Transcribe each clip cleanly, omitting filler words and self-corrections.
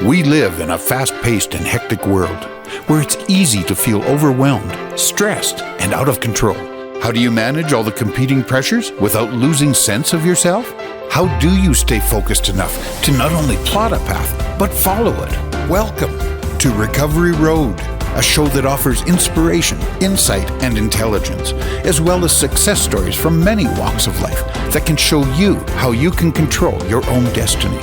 We live in a fast-paced and hectic world where it's easy to feel overwhelmed, stressed, and out of control. How do you manage all the competing pressures without losing sense of yourself? How do you stay focused enough to not only plot a path, but follow it? Welcome to Recovery Road, a show that offers inspiration, insight, and intelligence, as well as success stories from many walks of life that can show you how you can control your own destiny.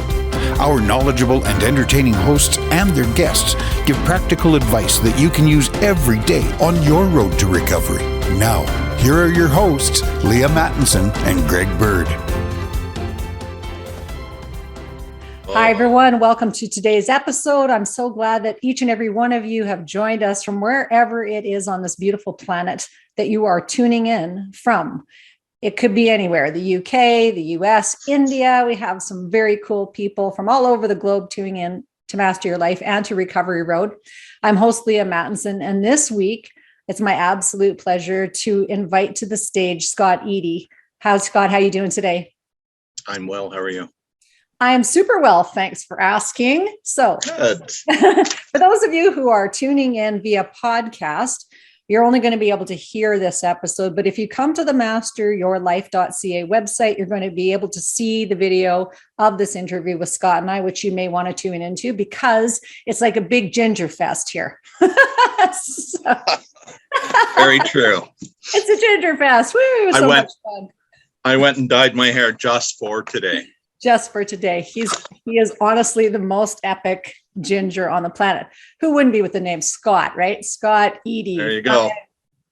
Our knowledgeable and entertaining hosts and their guests give practical advice that you can use every day on your road to recovery. Now, here are your hosts, Leaha Mattinson and Greg Bird. Hi, everyone. Welcome to today's episode. I'm so glad that each and every one of you have joined us from wherever it is on this beautiful planet that you are tuning in from. It could be anywhere, the UK, the US, India. We have some very cool people from all over the globe tuning in to Master Your Life and to Recovery Road. I'm host Leaha Mattinson, and this week, it's my absolute pleasure to invite to the stage Scott Ede. Scott, how are you doing today? I'm well. How are you? I am super well. Thanks for asking. So for those of you who are tuning in via podcast, you're only going to be able to hear this episode. But if you come to the masteryourlife.ca website, you're going to be able to see the video of this interview with Scott and I, which you may want to tune into because it's like a big ginger fest here. Very true. It's a ginger fest. Woo, it was much fun. I went and dyed my hair just for today. Just for today. He is honestly the most epic ginger on the planet. Who wouldn't be with the name Scott, right? Scott Ede. There you go.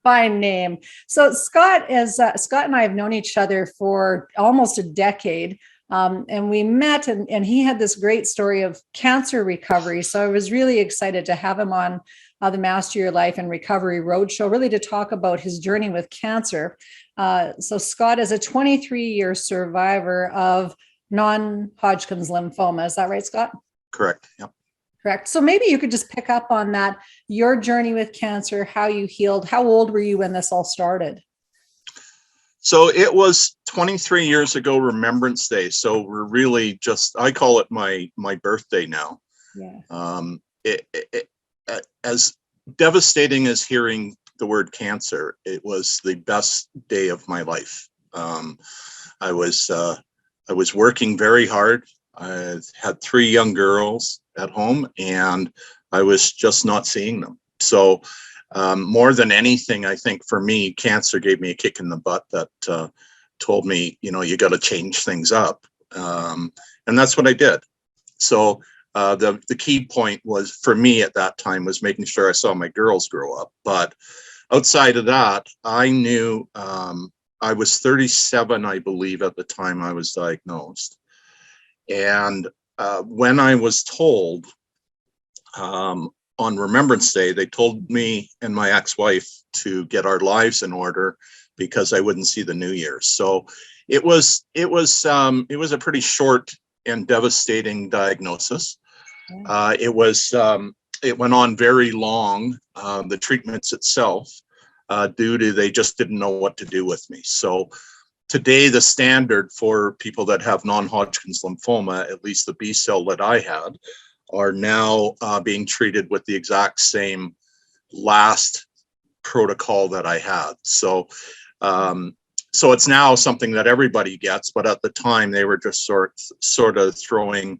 Fine name. So Scott and I have known each other for almost a decade. And we met and he had this great story of cancer recovery. So I was really excited to have him on the Master Your Life and Recovery Roadshow, really to talk about his journey with cancer. So Scott is a 23-year survivor of non-Hodgkin's lymphoma. Is that right, Scott? Correct. Yep. Correct. So maybe you could just pick up on that, your journey with cancer, how you healed. How old were you when this all started? So it was 23 years ago, Remembrance Day. So we're really I call it my birthday now. Yeah. As devastating as hearing the word cancer, it was the best day of my life. I was working very hard. I had 3 young girls at home and I was just not seeing them. So more than anything, I think for me, cancer gave me a kick in the butt that told me, you got to change things up. And that's what I did. So the key point was for me at that time was making sure I saw my girls grow up. But outside of that, I knew I was 37, I believe, at the time I was diagnosed. And when I was told on Remembrance Day, they told me and my ex-wife to get our lives in order because I wouldn't see the New Year's. So it was a pretty short and devastating diagnosis. It went on very long. The treatments itself. Due to they just didn't know what to do with me. So today, the standard for people that have non-Hodgkin's lymphoma, at least the B cell that I had, are now being treated with the exact same last protocol that I had. So it's now something that everybody gets, but at the time they were just sort of throwing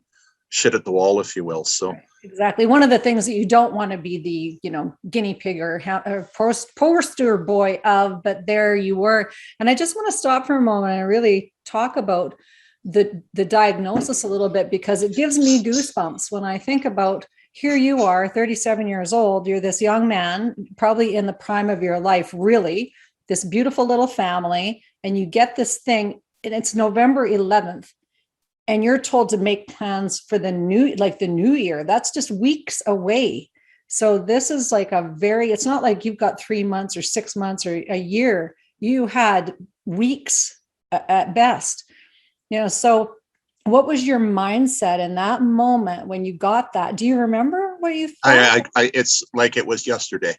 shit at the wall, if you will. So. Exactly. One of the things that you don't want to be the, guinea pig or poster boy of, but there you were. And I just want to stop for a moment and really talk about the diagnosis a little bit, because it gives me goosebumps when I think about here you are, 37 years old. You're this young man, probably in the prime of your life, really, this beautiful little family, and you get this thing, and it's November 11th. And you're told to make plans for the new year. That's just weeks away. So this is like it's not like you've got 3 months or 6 months or a year. You had weeks at best. So what was your mindset in that moment when you got that? Do you remember what you thought? It's like it was yesterday.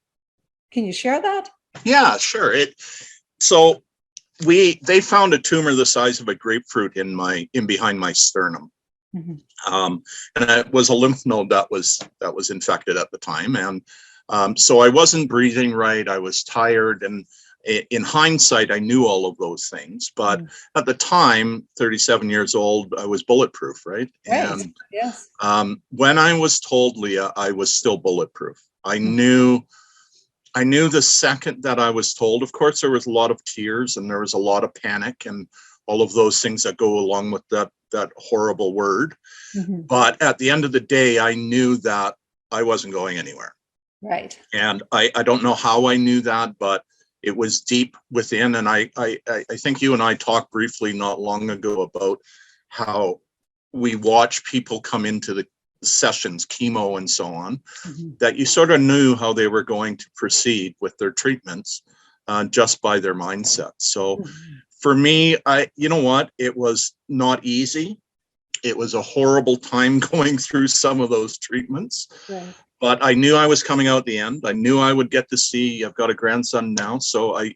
Can you share that? Yeah, sure. They found a tumor the size of a grapefruit in behind my sternum. And it was a lymph node that was infected at the time. And so I wasn't breathing right. I was tired. And in hindsight, I knew all of those things. But at the time, 37 years old, I was bulletproof, right? Right. And Yes. when I was told, Leah, I was still bulletproof. I knew the second that I was told. Of course, there was a lot of tears and there was a lot of panic and all of those things that go along with that horrible word. But at the end of the day, I knew that I wasn't going anywhere. Right. And I don't know how I knew that, but it was deep within. And I think you and I talked briefly not long ago about how we watch people come into the sessions, chemo and so on, that you sort of knew how they were going to proceed with their treatments just by their mindset. So for me, you know what, it was not easy. It was a horrible time going through some of those treatments. Right. But I knew I was coming out at the end. I knew I would get to see, I've got a grandson now. So I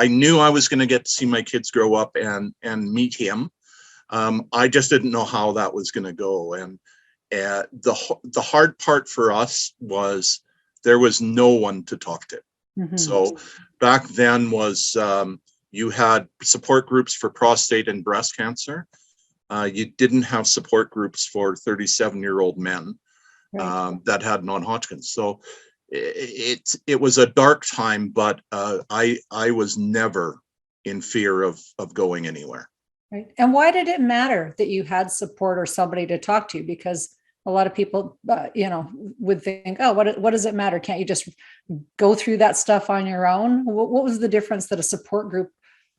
knew I was going to get to see my kids grow up and meet him. I just didn't know how that was going to go. And the hard part for us was there was no one to talk to. So back then was, you had support groups for prostate and breast cancer. You didn't have support groups for 37-year-old men. That had non-Hodgkin's. So it was a dark time, but I was never in fear of going anywhere. Right. And why did it matter that you had support or somebody to talk to? Because a lot of people, would think, oh, what does it matter? Can't you just go through that stuff on your own? What was the difference that a support group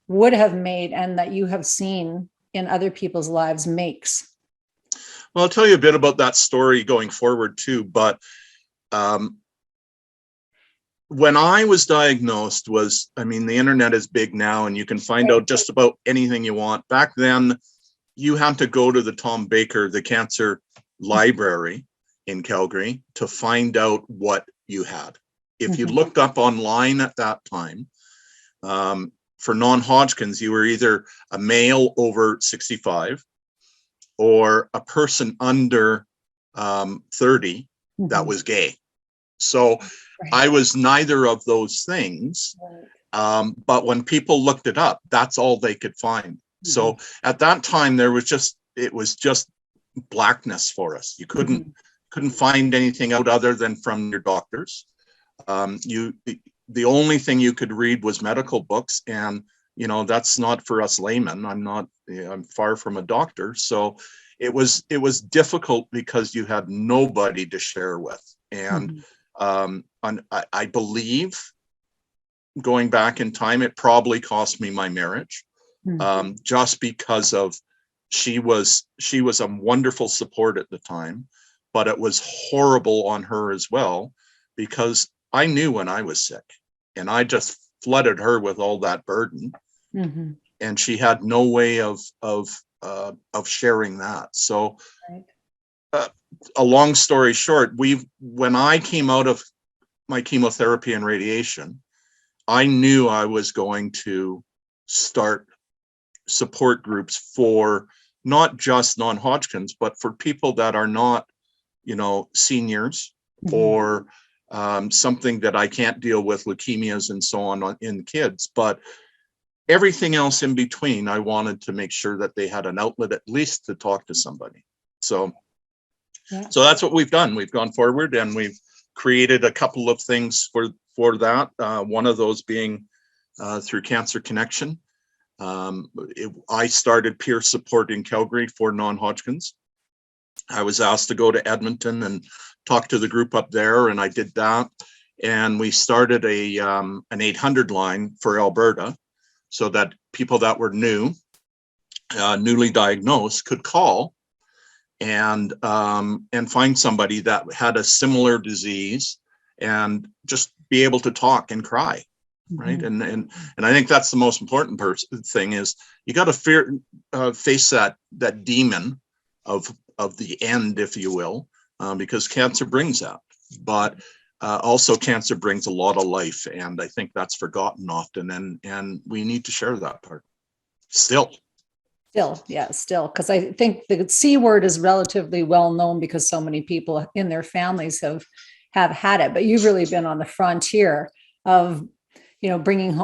would have made and that you have seen in other people's lives makes? Well, I'll tell you a bit about that story going forward too, but when I was diagnosed the internet is big now and you can find out just about anything you want. Back then, you had to go to the Tom Baker, the cancer library in Calgary to find out what you had. If you looked up online at that time, for non-Hodgkin's, you were either a male over 65 or a person under 30 that was gay. So I was neither of those things. But when people looked it up, that's all they could find. So at that time, it was just blackness for us. You couldn't find anything out other than from your doctors. The only thing you could read was medical books, and that's not for us laymen. I'm far from a doctor, so it was difficult because you had nobody to share with. And I believe, going back in time, it probably cost me my marriage, just because of she was a wonderful support at the time, but it was horrible on her as well, because I knew when I was sick and I just flooded her with all that burden, and she had no way of sharing that. So a long story short, when I came out of my chemotherapy and radiation, I knew I was going to start support groups for not just non-Hodgkin's, but for people that are not, seniors or something that I can't deal with, leukemias and so on in kids, but everything else in between. I wanted to make sure that they had an outlet, at least to talk to somebody. So that's what we've done. We've gone forward and we've created a couple of things for that. One of those being through Cancer Connection. I started peer support in Calgary for non-Hodgkin's. I was asked to go to Edmonton and talk to the group up there, and I did that. And we started an 800 line for Alberta, so that people that were newly diagnosed could call and find somebody that had a similar disease and just be able to talk and cry. Right. And I think that's the most important thing is you got to face that demon of the end, if you will, because cancer brings that. But also cancer brings a lot of life. And I think that's forgotten often. And we need to share that part still. Still, because I think the C word is relatively well known because so many people in their families have had it. But you've really been on the frontier of, bringing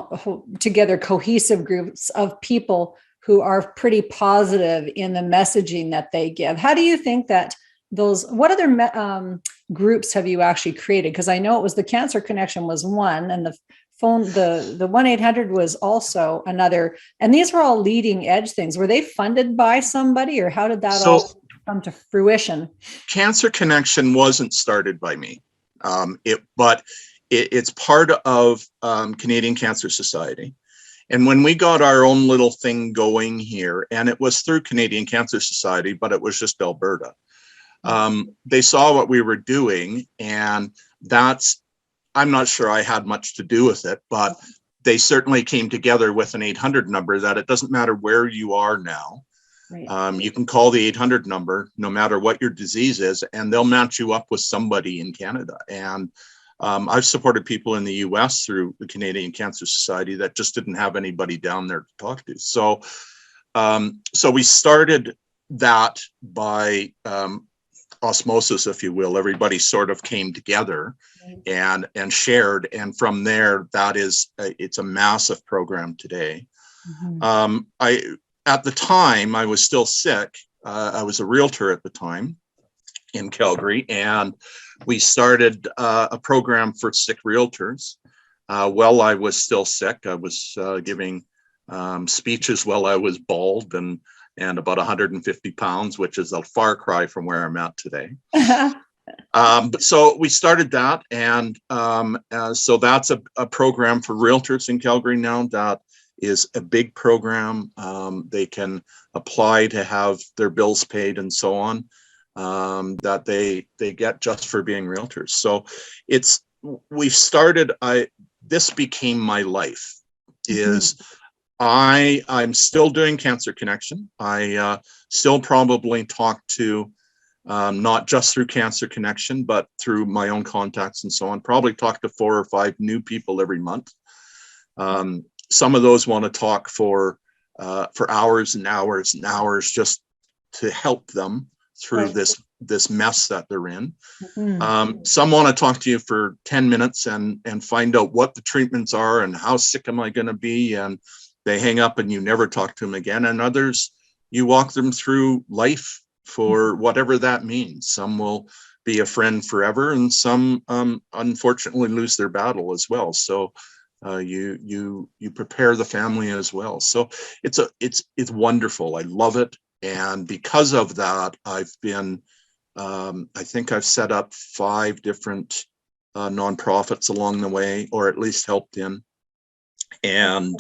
together cohesive groups of people who are pretty positive in the messaging that they give. How do you think that what other groups have you actually created? Because I know it was the Cancer Connection was one, and the phone, the 1-800 was also another, and these were all leading edge things. Were they funded by somebody, or how did that all come to fruition? Cancer Connection wasn't started by me, but it's part of Canadian Cancer Society. And when we got our own little thing going here, and it was through Canadian Cancer Society, but it was just Alberta, they saw what we were doing, and I'm not sure I had much to do with it, but they certainly came together with an 800 number that it doesn't matter where you are now. Right. You can call the 800 number no matter what your disease is, and they'll match you up with somebody in Canada. And I've supported people in the US through the Canadian Cancer Society that just didn't have anybody down there to talk to. So we started that by osmosis, if you will. Everybody sort of came together and shared, and from there, it's a massive program today. At the time, I was still sick. I was a realtor at the time in Calgary, and we started a program for sick realtors. While I was still sick, I was giving speeches while I was bald and about 150 pounds, which is a far cry from where I'm at today. So we started that, and so that's a program for realtors in Calgary now. That is a big program. They can apply to have their bills paid and so on, that they get just for being realtors. So we've started, this became my life. I'm still doing Cancer Connection. I still probably talk to, not just through Cancer Connection, but through my own contacts and so on, probably talk to 4 or 5 new people every month. Some of those want to talk for hours and hours and hours just to help them through this mess that they're in. Some want to talk to you for 10 minutes and find out what the treatments are and how sick am I going to be, and they hang up and you never talk to them again. And others, you walk them through life for whatever that means. Some will be a friend forever, and some unfortunately lose their battle as well. So you prepare the family as well. So it's wonderful. I love it. And because of that, I've been, I think I've set up 5 different nonprofits along the way, or at least helped in. And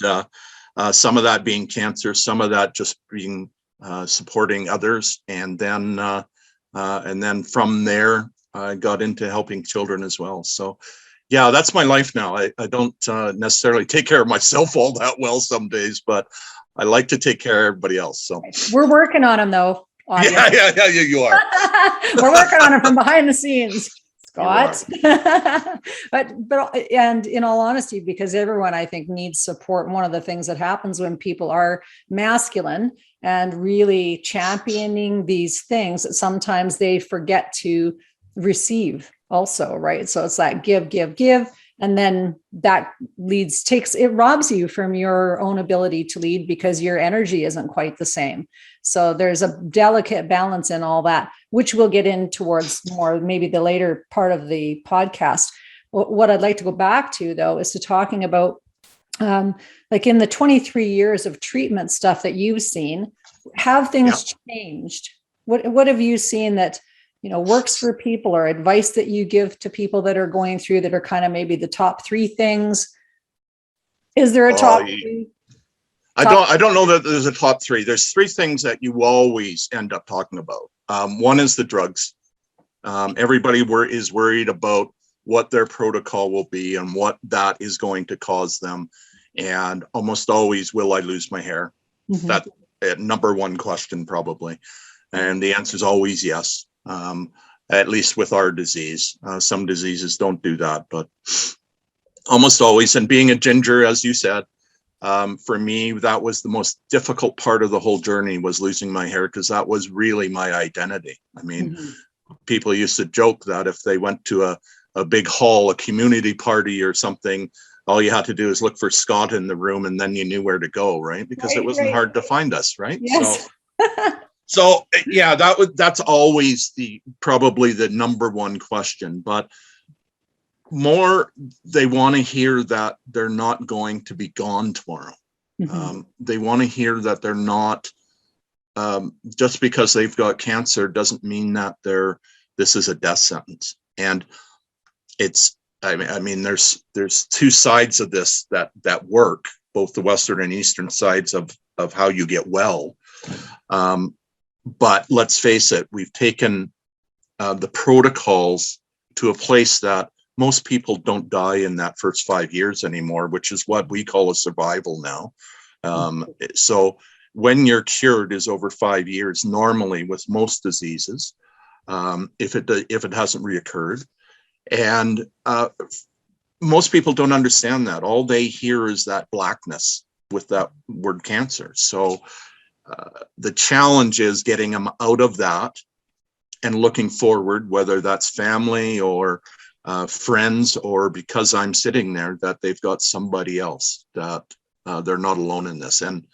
some of that being cancer, some of that just being supporting others. And then from there, I got into helping children as well. So yeah, that's my life now. I don't necessarily take care of myself all that well some days, but I like to take care of everybody else. So we're working on them, though. Yeah, you are. We're working on it from behind the scenes, Scott. but and in all honesty, because everyone, I think, needs support. One of the things that happens when people are masculine and really championing these things, that sometimes they forget to receive also, right? So it's that give, and then that it robs you from your own ability to lead, because your energy isn't quite the same. So there's a delicate balance in all that, which we'll get in towards more maybe the later part of the podcast. What I'd like to go back to, though, is to talking about like in the 23 years of treatment stuff that you've seen, have things changed? What have you seen that works for people, or advice that you give to people that are going through, that are kind of maybe the top 3 things? Is there a top 3? I don't know that there's a top 3. There's 3 things that you always end up talking about. One is the drugs. Everybody is worried about what their protocol will be and what that is going to cause them. And almost always, will I lose my hair? That's number 1 question probably. And the answer is always yes. At least with our disease. Some diseases don't do that, but almost always. And being a ginger, as you said, For me, that was the most difficult part of the whole journey, was losing my hair, because that was really my identity. I mean, people used to joke that if they went to a big hall, a community party or something, all you had to do is look for Scott in the room and then you knew where to go, right? Because it wasn't hard to find us, right? Yes. So yeah, that's always probably the number one question. But more, they want to hear that they're not going to be gone tomorrow. They want to hear that they're not, just because they've got cancer doesn't mean that this is a death sentence. And I mean, there's two sides of this that work, both the Western and Eastern sides of how you get well. But let's face it, we've taken the protocols to a place that most people don't die in that first 5 years anymore, which is what we call a survival now. So when you're cured is over 5 years, normally with most diseases, if it hasn't reoccurred. And most people don't understand that. All they hear is that blackness with that word cancer. So the challenge is getting them out of that and looking forward, whether that's family or friends, or because I'm sitting there, that they've got somebody else, that they're not alone in this. And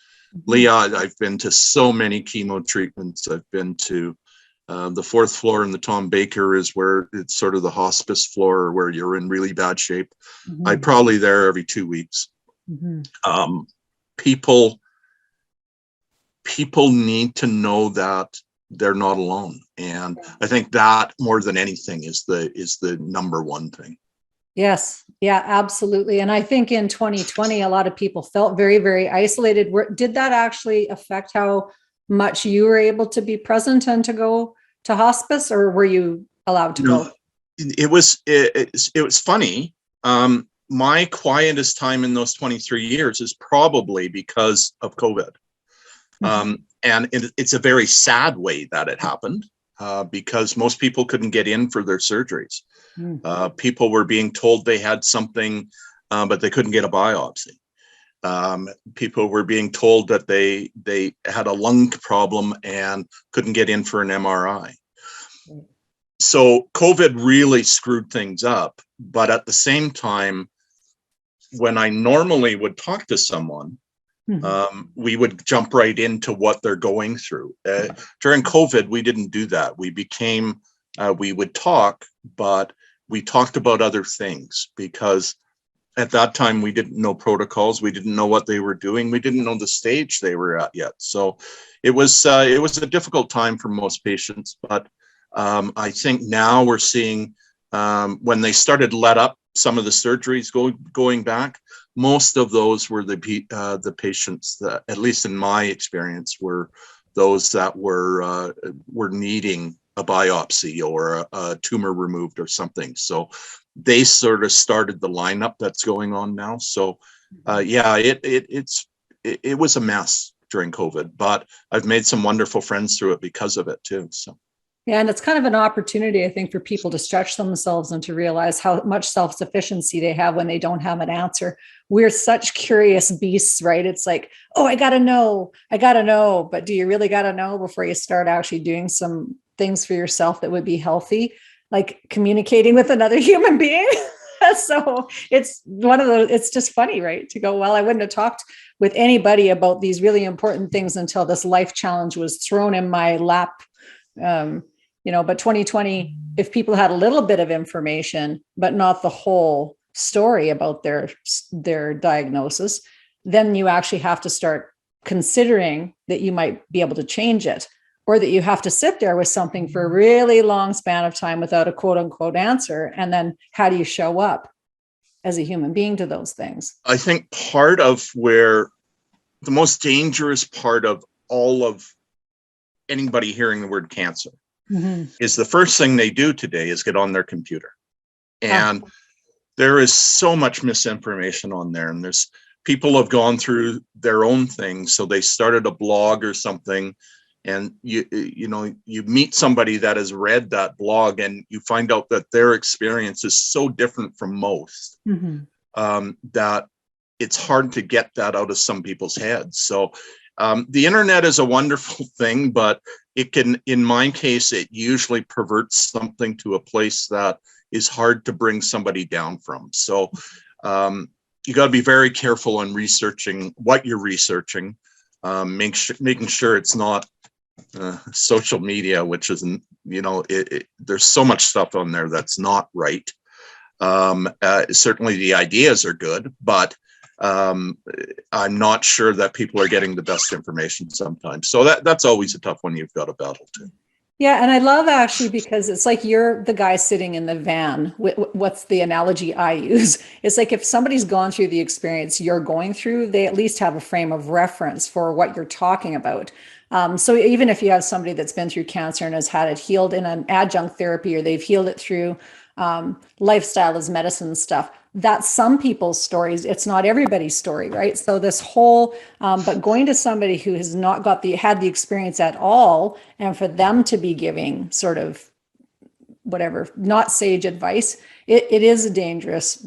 Leaha, I've been to so many chemo treatments. I've been to the 4th floor in the Tom Baker is where it's sort of the hospice floor where you're in really bad shape. I'm probably there every 2 weeks. People need to know that they're not alone. And I think that more than anything is the number one thing. Yes. Yeah, absolutely. And I think in 2020, a lot of people felt very, very isolated. Did that actually affect how much you were able to be present and to go to hospice, or were you allowed to go? It was funny. My quietest time in those 23 years is probably because of COVID. And it's a very sad way that it happened, because most people couldn't get in for their surgeries. People were being told they had something, but they couldn't get a biopsy. People were being told that they had a lung problem and couldn't get in for an MRI. So COVID really screwed things up. But at the same time, when I normally would talk to someone, we would jump right into what they're going through. During COVID, we didn't do that. We would talk, but we talked about other things, because at that time we didn't know protocols. We didn't know what they were doing. We didn't know the stage they were at yet. So it was a difficult time for most patients. But I think now we're seeing, when they started let up some of the surgeries going back, most of those were the patients that, at least in my experience, were those that were needing a biopsy or a tumor removed or something. So they sort of started the lineup that's going on now. So yeah, it was a mess during COVID, but I've made some wonderful friends through it because of it too. So. Yeah, and it's kind of an opportunity, I think, for people to stretch themselves and to realize how much self-sufficiency they have when they don't have an answer. We're such curious beasts, right? It's like, oh, I got to know. But do you really got to know before you start actually doing some things for yourself that would be healthy, like communicating with another human being? So it's one of those, it's just funny, right? To go, well, I wouldn't have talked with anybody about these really important things until this life challenge was thrown in my lap. But 2020, if people had a little bit of information, but not the whole story about their diagnosis, then you actually have to start considering that you might be able to change it, or that you have to sit there with something for a really long span of time without a quote unquote answer. And then how do you show up as a human being to those things? I think part of where the most dangerous part of all of anybody hearing the word cancer is the first thing they do today is get on their computer. And there is so much misinformation on there. And there's people have gone through their own things. So they started a blog or something, and you meet somebody that has read that blog, and you find out that their experience is so different from most, that it's hard to get that out of some people's heads. So the internet is a wonderful thing, but it can, in my case, it usually perverts something to a place that is hard to bring somebody down from. So you got to be very careful in researching what you're researching, making sure it's not social media, which isn't, you know, there's so much stuff on there that's not right. Certainly the ideas are good, but I'm not sure that people are getting the best information sometimes. So that's always a tough one you've got to battle too. Yeah, and I love actually because it's like you're the guy sitting in the van. What's the analogy I use? It's like if somebody's gone through the experience you're going through, they at least have a frame of reference for what you're talking about. So even if you have somebody that's been through cancer and has had it healed in an adjunct therapy, or they've healed it through lifestyle as medicine stuff, that's some people's stories. It's not everybody's story, right? So this whole, but going to somebody who has not had the experience at all, and for them to be giving sort of whatever, not sage advice, it is a dangerous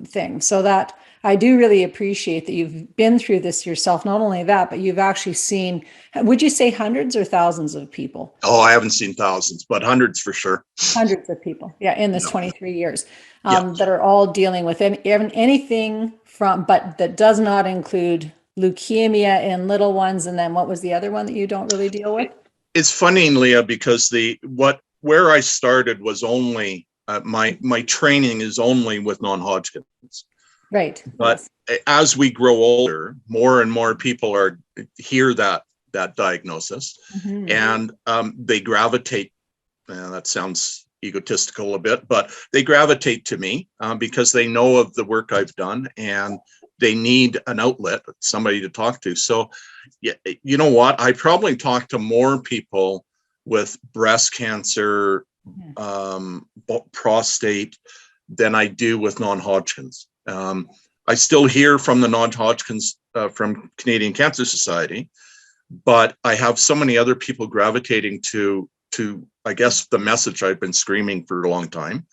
thing. So that I do really appreciate that you've been through this yourself. Not only that, but you've actually seen, would you say hundreds or thousands of people? Oh, I haven't seen thousands, but hundreds for sure. Hundreds of people. Yeah. In this 23 years that are all dealing with anything from, but that does not include leukemia in little ones. And then what was the other one that you don't really deal with? It's funny, Leah, because where I started was only, my training is only with non-Hodgkin's. Right. But as we grow older, more and more people hear that diagnosis, and they gravitate. That sounds egotistical a bit, but they gravitate to me because they know of the work I've done, and they need an outlet, somebody to talk to. So, yeah, you know what? I probably talk to more people with breast cancer, prostate, than I do with non-Hodgkin's. I still hear from the non-Hodgkin's from Canadian Cancer Society, but I have so many other people gravitating to I guess the message I've been screaming for a long time,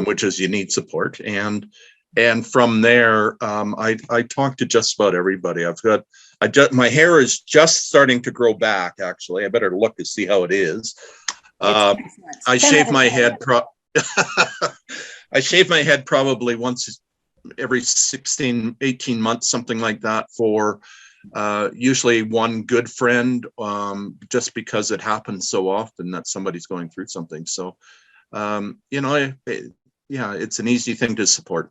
which is you need support. And from there, I talk to just about everybody. My hair is just starting to grow back. Actually, I better look to see how it is. I shave my head. I shave my head probably once every 16, 18 months, something like that, for usually one good friend, just because it happens so often that somebody's going through something. So, you know, it's an easy thing to support.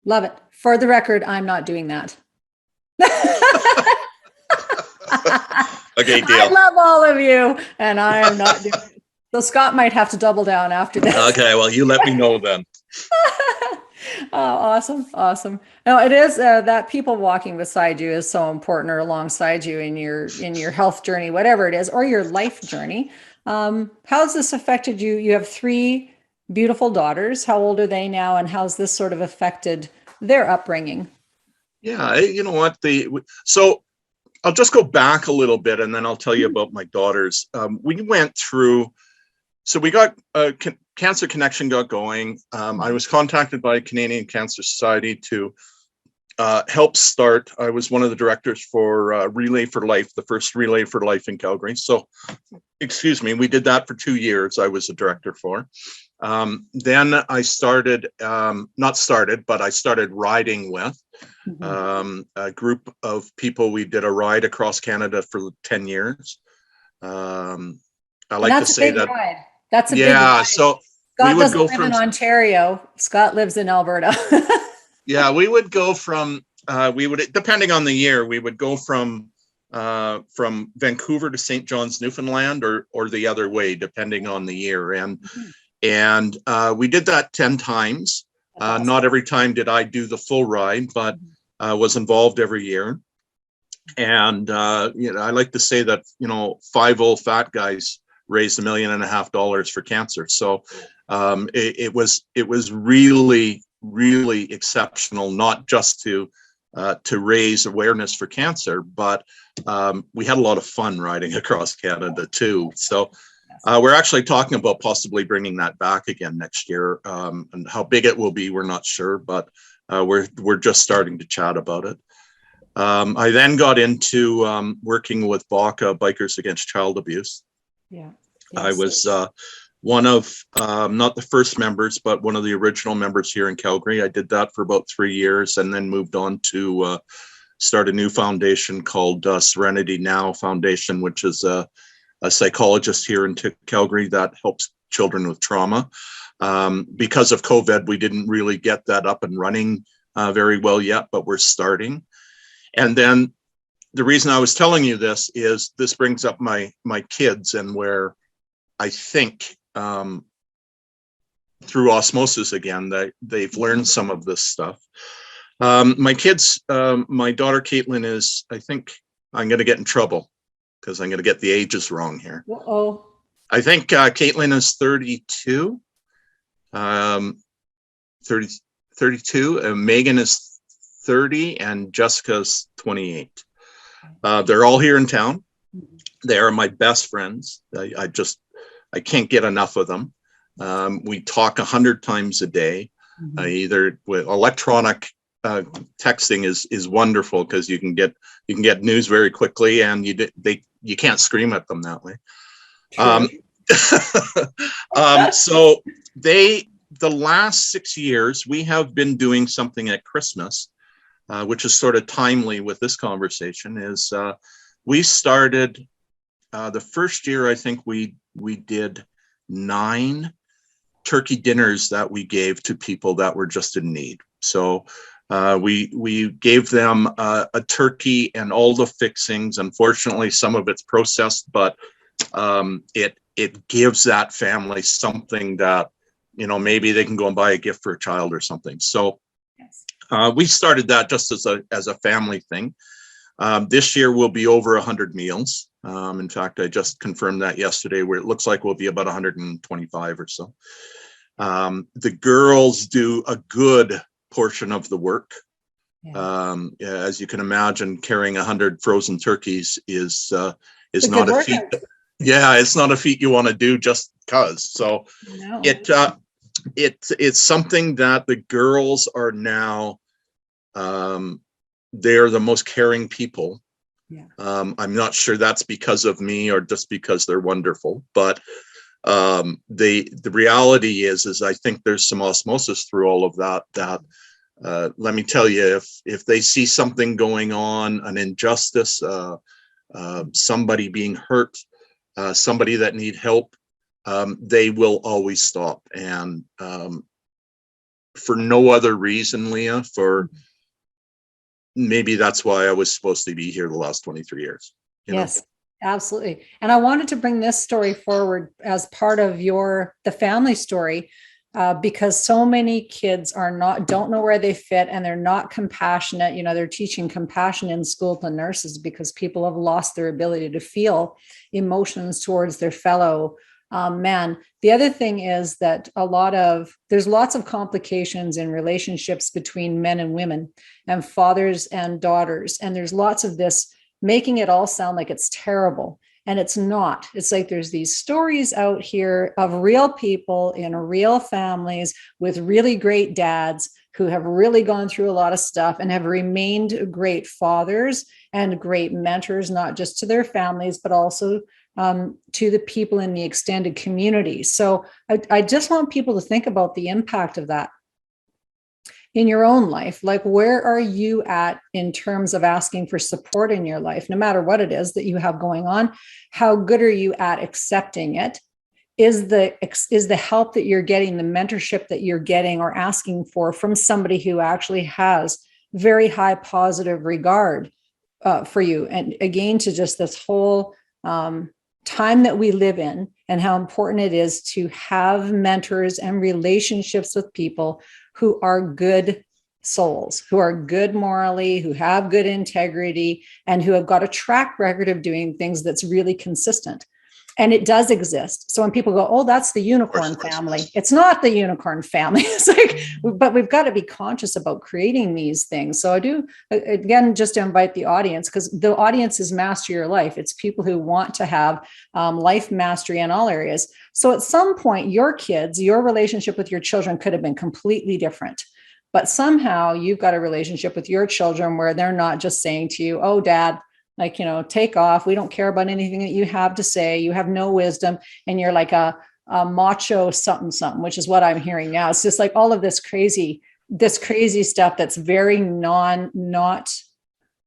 Love it. For the record, I'm not doing that. Okay, deal. I love all of you, and I am not doing it. So Scott might have to double down after this. Okay, well, you let me know then. Oh, awesome. Awesome. No, it is that people walking beside you is so important, or alongside you in your health journey, whatever it is, or your life journey. How's this affected you? You have 3 beautiful daughters. How old are they now? And how's this sort of affected their upbringing? Yeah, you know what? So I'll just go back a little bit, and then I'll tell you about my daughters. We went through, so we got Cancer Connection got going. I was contacted by Canadian Cancer Society to help start. I was one of the directors for Relay for Life, the first Relay for Life in Calgary. So, excuse me, we did that for 2 years. I was a director for. Then I started, I started riding with a group of people. We did a ride across Canada for 10 years. I like to say that. Ride. That's a big ride. So Scott doesn't live in Ontario. Scott lives in Alberta. Yeah, we would go from, depending on the year, we would go from Vancouver to St. John's, Newfoundland, or the other way, depending on the year. And we did that 10 times. Awesome. Not every time did I do the full ride, but was involved every year. And you know, I like to say that, you know, 5 old fat guys raised $1.5 million for cancer. So it was really, really exceptional, not just to raise awareness for cancer, but we had a lot of fun riding across Canada too. So we're actually talking about possibly bringing that back again next year, and how big it will be, we're not sure, but we're just starting to chat about it. I then got into working with 𝙑𝙗𝙤𝙪, Bikers Against Child Abuse. Yeah. I was one of, not the first members, but one of the original members here in Calgary. I did that for about 3 years and then moved on to start a new foundation called Serenity Now Foundation, which is a psychologist here in Calgary that helps children with trauma. Because of COVID, we didn't really get that up and running very well yet, but we're starting. And then the reason I was telling you this is this brings up my kids, and where I think through osmosis again, they've learned some of this stuff. My kids, my daughter Caitlin is, I think I'm going to get in trouble because I'm going to get the ages wrong here. Uh-oh. I think Caitlin is 32, 32, and Megan is 30, and Jessica's 28. They're all here in town. They are my best friends. I can't get enough of them. We talk 100 times a day. Either with electronic texting is wonderful because you can get news very quickly, and you can't scream at them that way. So the last 6 years we have been doing something at Christmas, which is sort of timely with this conversation. Is we started the first year, I think we did 9 turkey dinners that we gave to people that were just in need. So we gave them a turkey and all the fixings. Unfortunately, some of it's processed, but it gives that family something that, maybe they can go and buy a gift for a child or something. So we started that just as a family thing. This year will be over 100 meals. In fact, I just confirmed that yesterday, where it looks like we'll be about 125 or so. The girls do a good portion of the work. As you can imagine, carrying 100 frozen turkeys is not a feat. Yeah, it's not a feat you want to do just because. So no. It's something that the girls are now. They're the most caring people. Yeah. I'm not sure that's because of me or just because they're wonderful, but the reality is I think there's some osmosis through all of that. Let me tell you, if they see something going on, an injustice, somebody being hurt, somebody that need help, they will always stop. And for no other reason, Leaha, for maybe that's why I was supposed to be here the last 23 years. Yes, absolutely. And I wanted to bring this story forward as part of the family story, because so many kids don't know where they fit, and they're not compassionate. They're teaching compassion in school to nurses because people have lost their ability to feel emotions towards their fellow man. The other thing is that there's lots of complications in relationships between men and women and fathers and daughters. And there's lots of this making it all sound like it's terrible. And it's not. It's like there's these stories out here of real people in real families with really great dads who have really gone through a lot of stuff and have remained great fathers and great mentors, not just to their families, but also to the people in the extended community. So I just want people to think about the impact of that in your own life. Like, where are you at in terms of asking for support in your life, no matter what it is that you have going on? How good are you at accepting it? Is the help that you're getting, the mentorship that you're getting or asking for from somebody who actually has very high positive regard for you? And again, to just this whole time that we live in, and how important it is to have mentors and relationships with people who are good souls, who are good morally, who have good integrity, and who have got a track record of doing things that's really consistent. And it does exist. So when people go, oh, that's the unicorn family, it's not the unicorn family. It's like, but we've got to be conscious about creating these things. So I do, again, just to invite the audience, because the audience is Master Your Life. It's people who want to have life mastery in all areas. So at some point, your kids, your relationship with your children could have been completely different. but somehow you've got a relationship with your children where they're not just saying to you, oh, dad, like, take off. We don't care about anything that you have to say. You have no wisdom. And you're like a macho something, which is what I'm hearing now. It's just like all of this crazy stuff that's very not,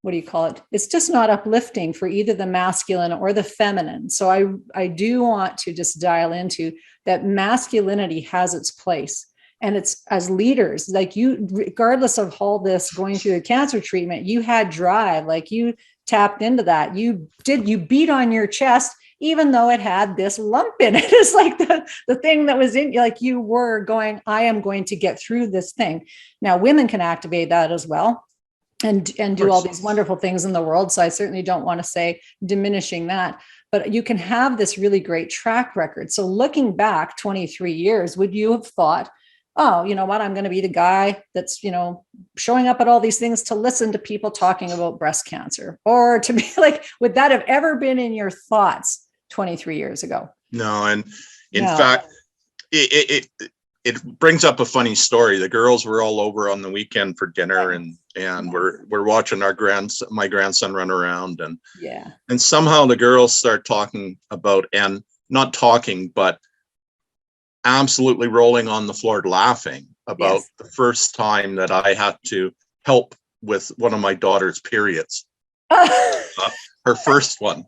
what do you call it? It's just not uplifting for either the masculine or the feminine. So I do want to just dial into that masculinity has its place. And it's as leaders, like you, regardless of all this going through the cancer treatment, you had drive, like you tapped into that. You beat on your chest, even though it had this lump in it. It's like the thing that was in, like you were going, I am going to get through this thing. Now, women can activate that as well and do all these wonderful things in the world. So I certainly don't want to say diminishing that, but you can have this really great track record. So looking back 23 years, would you have thought, oh, you know what, I'm going to be the guy that's, showing up at all these things to listen to people talking about breast cancer, or to be like, would that have ever been in your thoughts 23 years ago? No. And in fact, it brings up a funny story. The girls were all over on the weekend for dinner, and we're watching my grandson run around, and somehow the girls start talking about, and not talking, but absolutely rolling on the floor laughing about the first time that I had to help with one of my daughter's periods, her first one.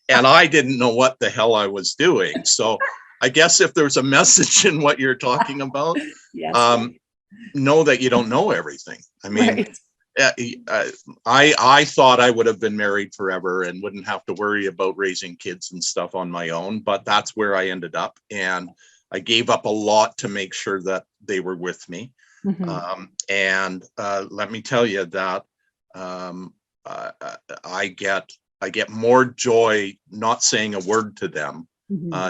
And I didn't know what the hell I was doing. So I guess if there's a message in what you're talking about, know that you don't know everything. I mean, I thought I would have been married forever and wouldn't have to worry about raising kids and stuff on my own, but that's where I ended up. And I gave up a lot to make sure that they were with me. And let me tell you that I get more joy not saying a word to them,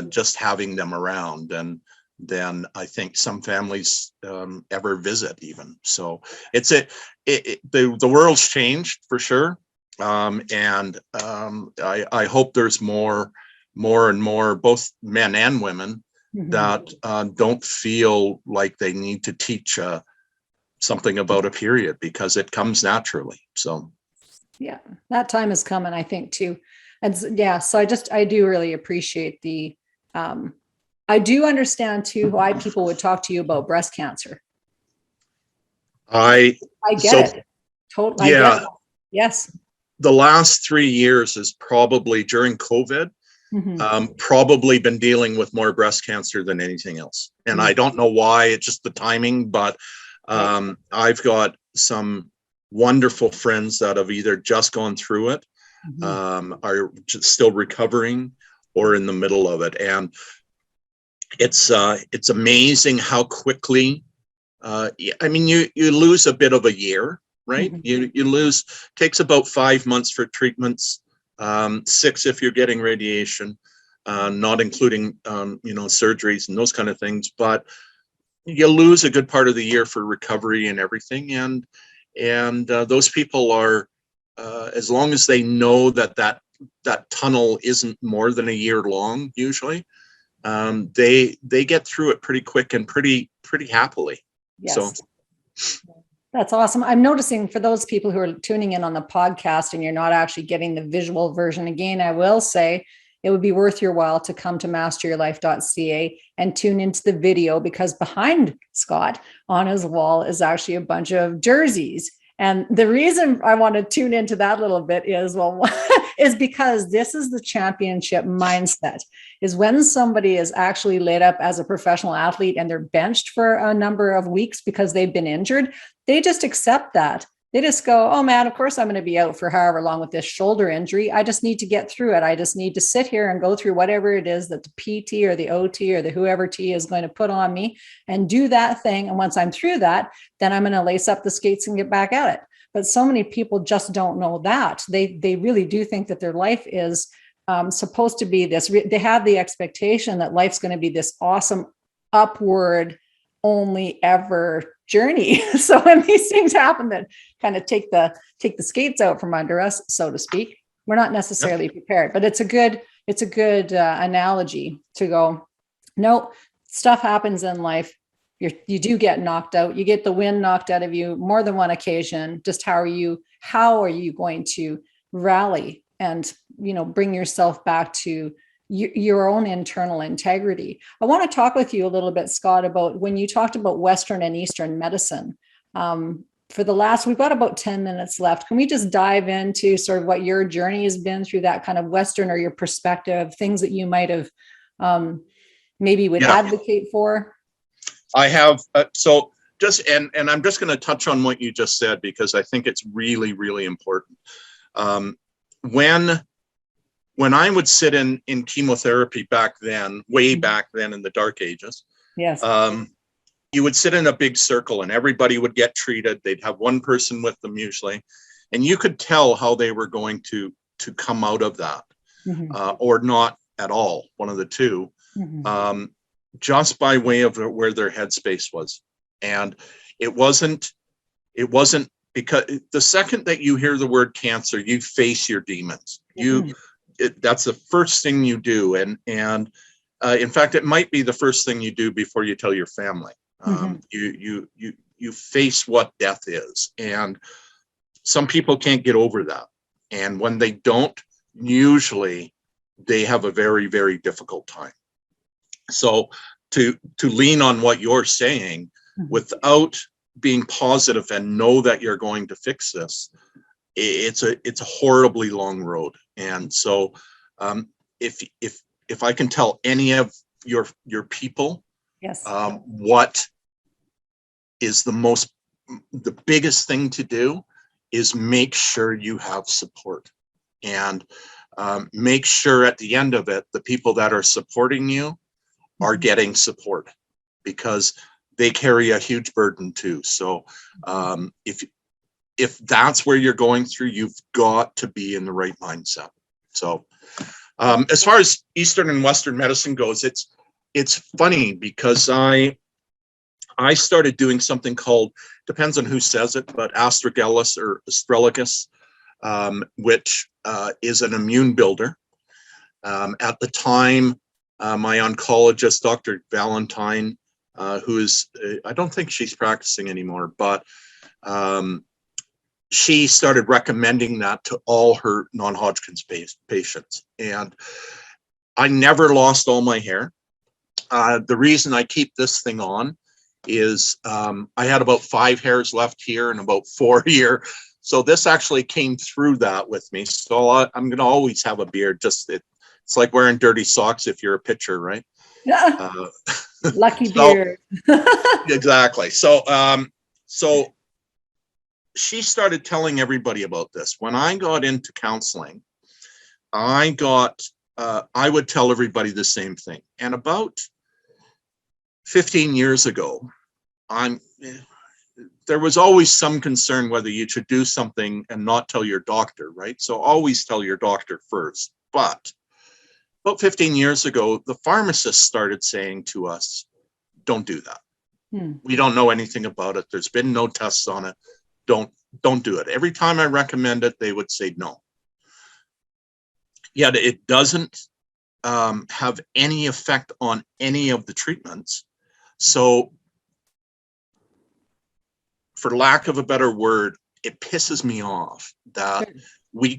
just having them around, and than I think some families ever visit even. So the world's changed for sure. And I hope there's more and more, both men and women, that don't feel like they need to teach something about a period, because it comes naturally. So yeah, that time is coming, I think, too. And so I do really appreciate the I do understand too why people would talk to you about breast cancer. I get it totally. Yeah, I get it. Yes, the last 3 years is probably during COVID. Probably been dealing with more breast cancer than anything else. And I don't know why, it's just the timing, but I've got some wonderful friends that have either just gone through it, are just still recovering, or in the middle of it. And it's amazing how quickly, I mean, you lose a bit of a year, right? You lose, takes about 5 months for treatments, 6 if you're getting radiation, not including surgeries and those kind of things, but you lose a good part of the year for recovery and everything. And those people are, as long as they know that tunnel isn't more than a year long, usually, they get through it pretty quick and pretty happily. Yes. So that's awesome. I'm noticing, for those people who are tuning in on the podcast and you're not actually getting the visual version, again, I will say it would be worth your while to come to masteryourlife.ca and tune into the video, because behind Scott on his wall is actually a bunch of jerseys. And the reason I want to tune into that a little bit is, is because this is the championship mindset, is when somebody is actually laid up as a professional athlete and they're benched for a number of weeks because they've been injured, they just accept that. They just go, oh man, of course I'm going to be out for however long with this shoulder injury. I just need to get through it. I just need to sit here and go through whatever it is that the PT or the OT or the whoever T is going to put on me and do that thing. And once I'm through that, then I'm going to lace up the skates and get back at it. But so many people just don't know that. They really do think that their life is supposed to be this. They have the expectation that life's going to be this awesome upward only ever journey. So when these things happen that kind of take the skates out from under us, so to speak, we're not necessarily prepared. But it's a good analogy to go, no, stuff happens in life. you do get knocked out, you get the wind knocked out of you more than one occasion. Just how are you going to rally and, bring yourself back to your own internal integrity? I want to talk with you a little bit, Scott, about when you talked about Western and Eastern medicine. We've got about 10 minutes left. Can we just dive into sort of what your journey has been through that kind of Western, or your perspective, things that you might have maybe would advocate for? I have, so just, and I'm just going to touch on what you just said, because I think it's really, really important. When I would sit in chemotherapy back then, way back then in the dark ages, yes, you would sit in a big circle and everybody would get treated. They'd have one person with them usually, and you could tell how they were going to come out of that, or not at all, one of the two, just by way of where their headspace was. And it wasn't because the second that you hear the word cancer, you face your demons. That's the first thing you do. And in fact, it might be the first thing you do before you tell your family. You face what death is, and some people can't get over that. And when they don't, usually they have a very, very difficult time. So to lean on what you're saying without being positive and know that you're going to fix this, it's a horribly long road. And so if I can tell any of your people, yes, what is the biggest thing to do is make sure you have support, and make sure at the end of it, the people that are supporting you are getting support, because they carry a huge burden too. So if that's where you're going through, you've got to be in the right mindset. So as far as Eastern and Western medicine goes, it's funny because I started doing something called, depends on who says it, but astragalus or astragalus, which is an immune builder. At the time, my oncologist, Dr. Valentine, who is, I don't think she's practicing anymore, but she started recommending that to all her non-Hodgkin's patients. And I never lost all my hair. The reason I keep this thing on is I had about 5 hairs left here and about 4 here. So this actually came through that with me. So I'm going to always have a beard. It's like wearing dirty socks if you're a pitcher, right? Lucky beard. Exactly. So she started telling everybody about this. When I got into counseling, I would tell everybody the same thing. And about 15 years ago, there was always some concern whether you should do something and not tell your doctor, right? So always tell your doctor first. But about 15 years ago, the pharmacists started saying to us, don't do that. We don't know anything about it. There's been no tests on it. Don't do it. Every time I recommend it, they would say no. Yet it doesn't have any effect on any of the treatments. So for lack of a better word, it pisses me off that we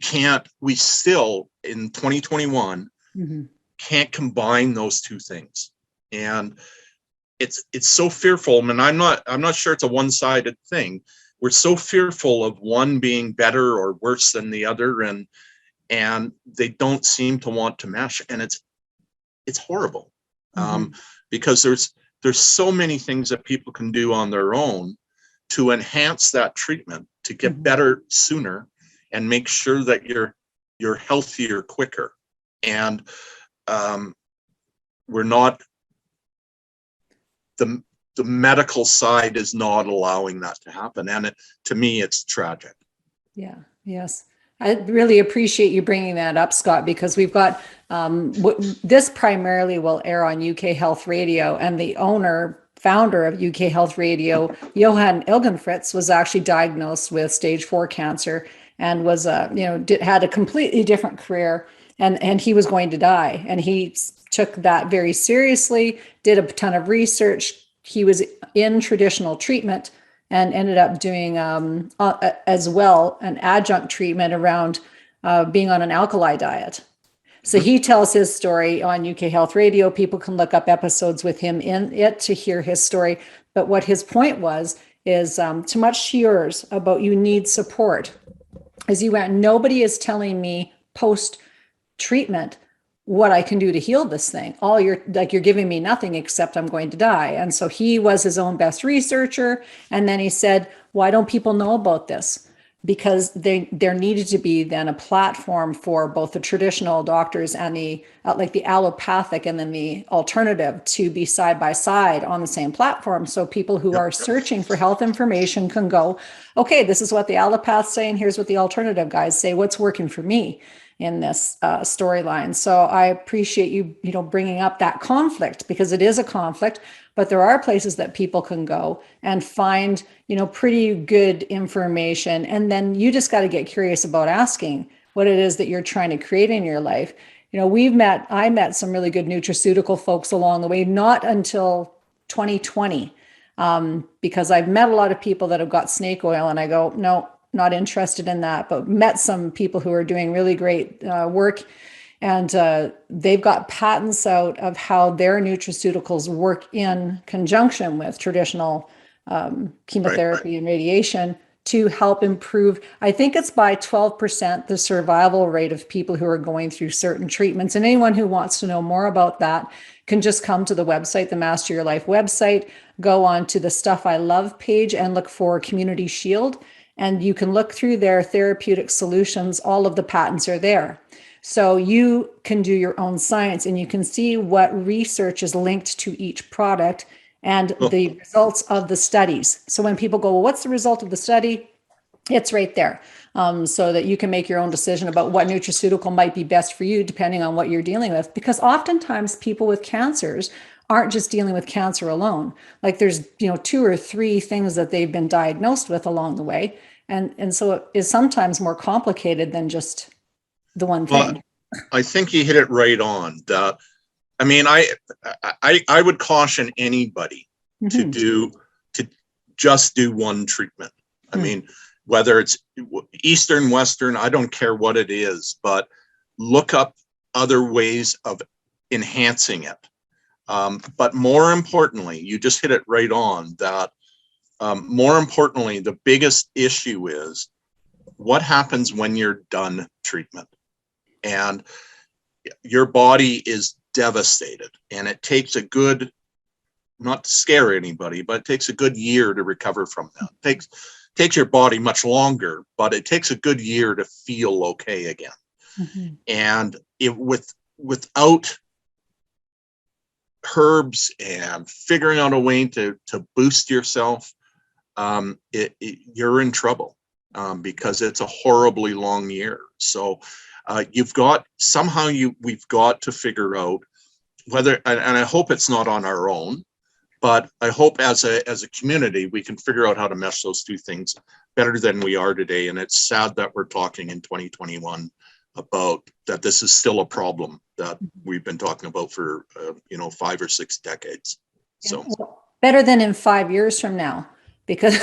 still in 2021 can't combine those two things. And it's so fearful. I mean, I'm not sure it's a one-sided thing. We're so fearful of one being better or worse than the other, and they don't seem to want to mesh, and it's horrible. Because there's so many things that people can do on their own to enhance that treatment, to get better sooner and make sure that you're healthier quicker. And we're not, the medical side is not allowing that to happen. And to me, it's tragic. Yeah. Yes. I really appreciate you bringing that up, Scott, because we've got this primarily will air on UK Health Radio, and the founder of UK Health Radio, 𝘼𝙗𝙤𝙪 𝙤𝙗𝙤, was actually diagnosed with stage 4 cancer and was had a completely different career, and he was going to die, and he took that very seriously, did a ton of research, he was in traditional treatment and ended up doing as well an adjunct treatment around being on an alkali diet. So he tells his story on UK Health Radio. People can look up episodes with him in it to hear his story. But what his point was is too much to yours about you need support. As he went, nobody is telling me post-treatment what I can do to heal this thing. All you're giving me nothing except I'm going to die. And so he was his own best researcher. And then he said, why don't people know about this? Because there needed to be then a platform for both the traditional doctors and the like the allopathic and then the alternative to be side by side on the same platform. So people who are searching for health information can go, okay, this is what the allopaths say, and here's what the alternative guys say. What's working for me in this storyline? So I appreciate you bringing up that conflict, because it is a conflict, but there are places that people can go and find pretty good information. And then you just got to get curious about asking what it is that you're trying to create in your life. I met some really good nutraceutical folks along the way, not until 2020, because I've met a lot of people that have got snake oil and I go, no, not interested in that, but met some people who are doing really great work. And they've got patents out of how their nutraceuticals work in conjunction with traditional chemotherapy and radiation to help improve, I think it's by 12%, the survival rate of people who are going through certain treatments. And anyone who wants to know more about that can just come to the website, the Master Your Life website, go on to the Stuff I Love page and look for Community Shield. And you can look through their therapeutic solutions. All of the patents are there. So you can do your own science and you can see what research is linked to each product and the results of the studies. So when people go, well, what's the result of the study? It's right there. So that you can make your own decision about what nutraceutical might be best for you, depending on what you're dealing with. Because oftentimes people with cancers aren't just dealing with cancer alone. Like there's, 2 or 3 things that they've been diagnosed with along the way. And so it is sometimes more complicated than just the one thing. I think you hit it right on. I would caution anybody to just do one treatment. I mean, whether it's Eastern, Western, I don't care what it is, but look up other ways of enhancing it. But more importantly, you just hit it right on that. More importantly, the biggest issue is what happens when you're done treatment. And your body is devastated, and it takes a good, not to scare anybody, but it takes a good year to recover from that. It takes your body much longer, but it takes a good year to feel okay again. And without herbs and figuring out a way to boost yourself, you're in trouble because it's a horribly long year. So we've got to figure out whether, and I hope it's not on our own, but I hope as a community, we can figure out how to mesh those two things better than we are today. And it's sad that we're talking in 2021 about that. This is still a problem that we've been talking about for, 5 or 6 decades. So better than in 5 years from now, because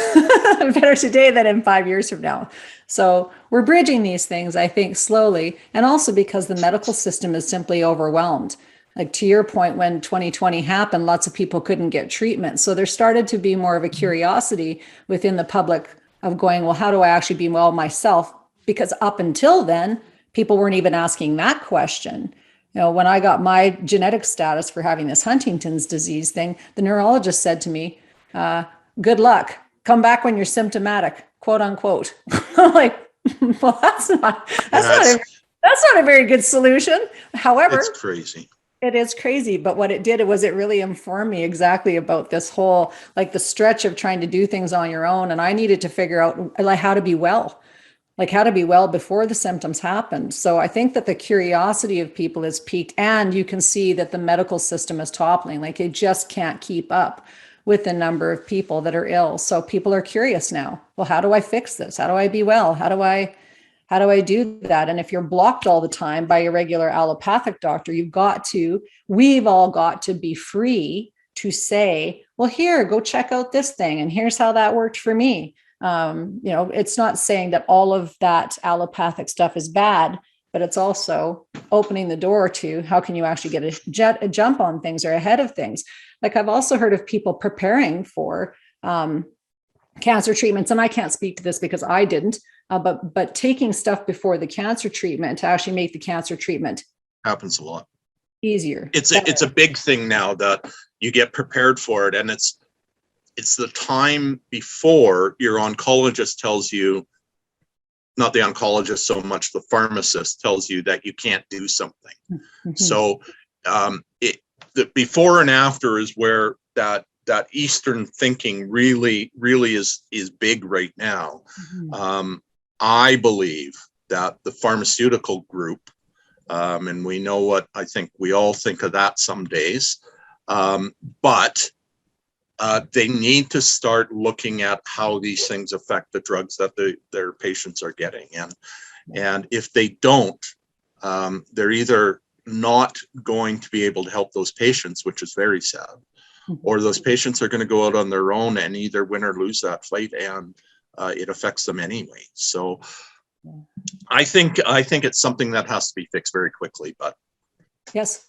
better today than in 5 years from now. So we're bridging these things, I think, slowly. And also because the medical system is simply overwhelmed. Like to your point, when 2020 happened, lots of people couldn't get treatment. So there started to be more of a curiosity within the public of going, well, how do I actually be well myself? Because up until then, people weren't even asking that question. When I got my genetic status for having this Huntington's disease thing, the neurologist said to me, good luck, come back when you're symptomatic, quote unquote. I'm like, well, that's not a very good solution. However, it's crazy. It is crazy. But what it did was it really informed me exactly about this whole, like the stretch of trying to do things on your own. And I needed to figure out like how to be well before the symptoms happened. So I think that the curiosity of people is peaked, and you can see that the medical system is toppling. Like it just can't keep up with the number of people that are ill. So people are curious now. Well, how do I fix this? How do I be well? How do I do that? And if you're blocked all the time by your regular allopathic doctor, we've all got to be free to say, well, here, go check out this thing. And here's how that worked for me. It's not saying that all of that allopathic stuff is bad, but it's also opening the door to how can you actually get a jump on things or ahead of things. Like I've also heard of people preparing for cancer treatments, and I can't speak to this because I didn't, but taking stuff before the cancer treatment to actually make the cancer treatment happens a lot easier. It's a big thing now that you get prepared for it, and it's the time before your oncologist tells you, not the oncologist so much, the pharmacist tells you that you can't do something. Mm-hmm. So the before and after is where that Eastern thinking really is big right now. Mm-hmm. I believe that the pharmaceutical group, and we know what I think we all think of that some days, but they need to start looking at how these things affect the drugs that their patients are getting. And if they don't, they're either not going to be able to help those patients, which is very sad, or those patients are going to go out on their own and either win or lose that fight, and it affects them anyway. So I think it's something that has to be fixed very quickly. But yes,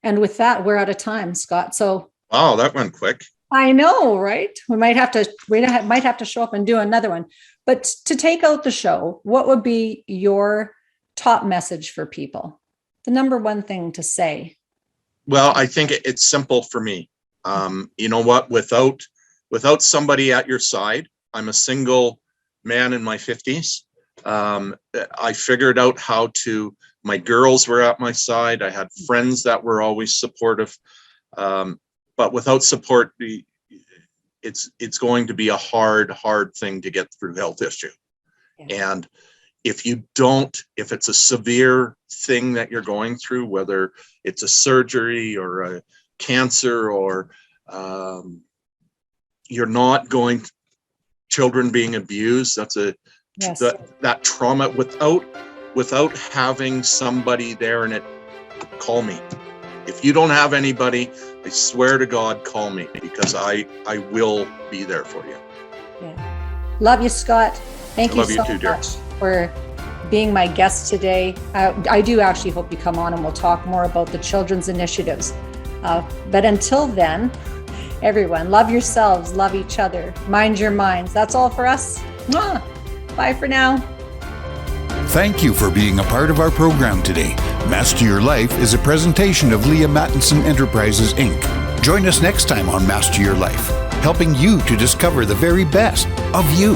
and with that, we're out of time, Scott. So wow, that went quick. I know, right? We might have to show up and do another one. But to take out the show, what would be your top message for people? The number one thing to say? Well, I think it's simple for me. You know what? Without somebody at your side, I'm a single man in my 50s. I figured out how to. My girls were at my side. I had friends that were always supportive. But without support, it's going to be a hard thing to get through health issue. Yeah. And if it's a severe thing that you're going through, whether it's a surgery or a cancer, or you're not going, children being abused, that trauma, without having somebody there in it, call me. If you don't have anybody, I swear to God, call me, because I will be there for you. Yeah. Love you, Scott. Thank you so much for being my guest today. I do actually hope you come on and we'll talk more about the children's initiatives. But until then, everyone, love yourselves, love each other, mind your minds. That's all for us. Mwah. Bye for now. Thank you for being a part of our program today. Master Your Life is a presentation of Leaha Mattinson Enterprises, Inc. Join us next time on Master Your Life, helping you to discover the very best of you.